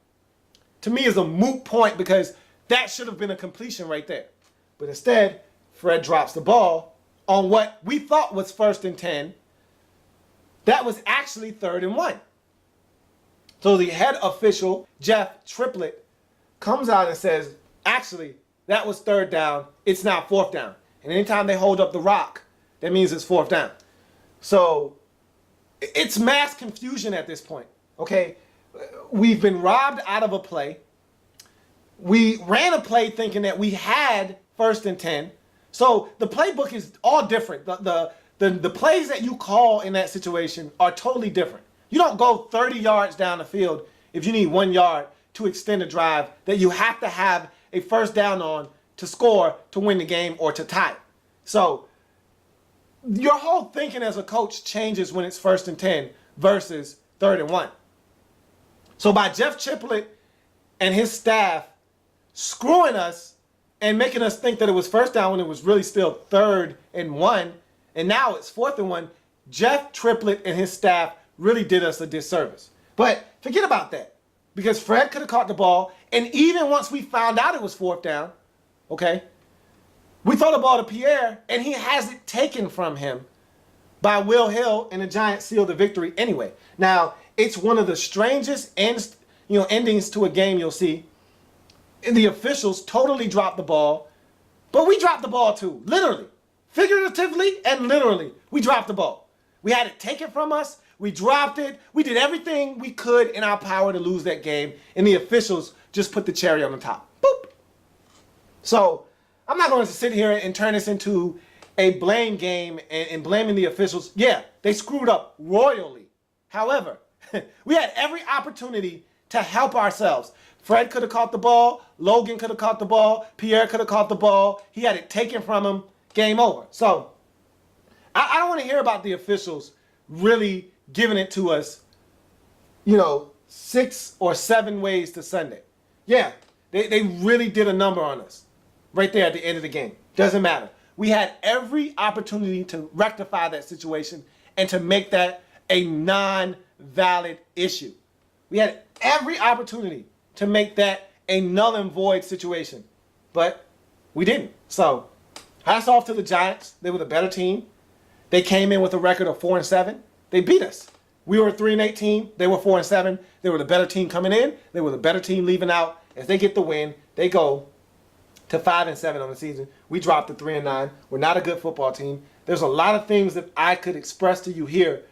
to me, is a moot point because that should have been a completion right there. But instead, Fred drops the ball on what we thought was 1st and 10. That was actually 3rd and 1. So the head official, Jeff Triplett, comes out and says, actually, that was 3rd down. It's now 4th down. And anytime they hold up the rock, that means it's 4th down. So it's mass confusion at this point. Okay, we've been robbed out of a play. We ran a play thinking that we had 1st and 10. So the playbook is all different. The plays that you call in that situation are totally different. You don't go 30 yards down the field if you need 1 yard to extend a drive that you have to have a first down on to score to win the game or to tie it. So your whole thinking as a coach changes when it's 1st and 10 versus 3rd and 1. So by Jeff Triplett and his staff screwing us and making us think that it was 1st down when it was really still 3rd and 1, and now it's 4th and 1, Jeff Triplett and his staff really did us a disservice. But forget about that, because Fred could have caught the ball, and even once we found out it was 4th down, okay, we throw the ball to Pierre, and he has it taken from him by Will Hill, and the Giants seal the victory anyway. Now, it's one of the strangest endings to a game you'll see. And the officials totally dropped the ball, but we dropped the ball too, literally. Figuratively and literally, we dropped the ball. We had it taken from us. We dropped it. We did everything we could in our power to lose that game, and the officials just put the cherry on the top. Boop. So I'm not going to sit here and turn this into a blame game and blaming the officials. Yeah, they screwed up royally. However, we had every opportunity to help ourselves. Fred could have caught the ball. Logan could have caught the ball. Pierre could have caught the ball. He had it taken from him. Game over. So I don't want to hear about the officials really giving it to us, 6 or 7 ways to Sunday. Yeah, they really did a number on us right there at the end of the game. Doesn't matter. We had every opportunity to rectify that situation and to make that a non-valid issue. We had every opportunity to make that a null and void situation, but we didn't. So hats off to the Giants. They were the better team. They came in with a record of 4-7. They beat us. We were 3-18. They were 4-7. They were the better team coming in. They were the better team leaving out. If they get the win, they go to 5-7 on the season. We dropped to 3-9. We're not a good football team. There's a lot of things that I could express to you here,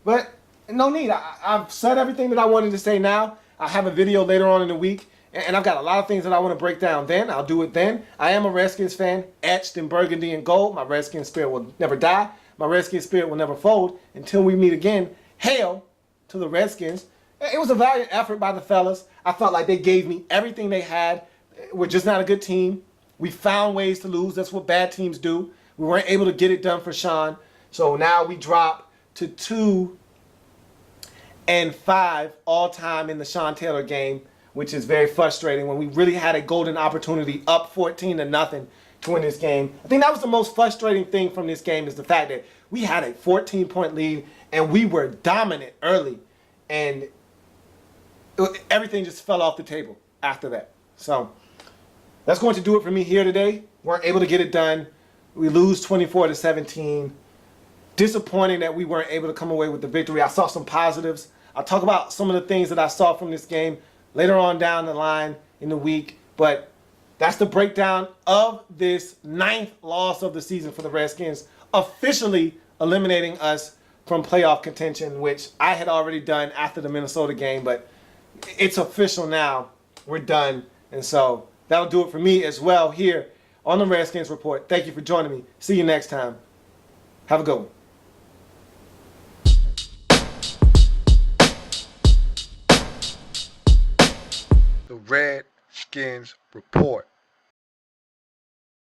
but no need. I've said everything that I wanted to say now. I have a video later on in the week, and I've got a lot of things that I want to break down then. I'll do it then. I am a Redskins fan, etched in burgundy and gold. My Redskins spirit will never die. My Redskins spirit will never fold until we meet again. Hail to the Redskins. It was a valiant effort by the fellas. I felt like they gave me everything they had. We're just not a good team. We found ways to lose. That's what bad teams do. We weren't able to get it done for Sean. So now we drop to 2-8 and 5 all time in the Sean Taylor game, which is very frustrating when we really had a golden opportunity up 14-0 to win this game. I think that was the most frustrating thing from this game is the fact that we had a 14-point lead and we were dominant early, and everything just fell off the table after that. So that's going to do it for me here today. Weren't able to get it done. We lose 24-17. Disappointing that we weren't able to come away with the victory. I saw some positives. I'll talk about some of the things that I saw from this game later on down the line in the week. But that's the breakdown of this 9th loss of the season for the Redskins, officially eliminating us from playoff contention, which I had already done after the Minnesota game. But it's official now. We're done. And so that'll do it for me as well here on the Redskins Report. Thank you for joining me. See you next time. Have a good one. The Redskins Report.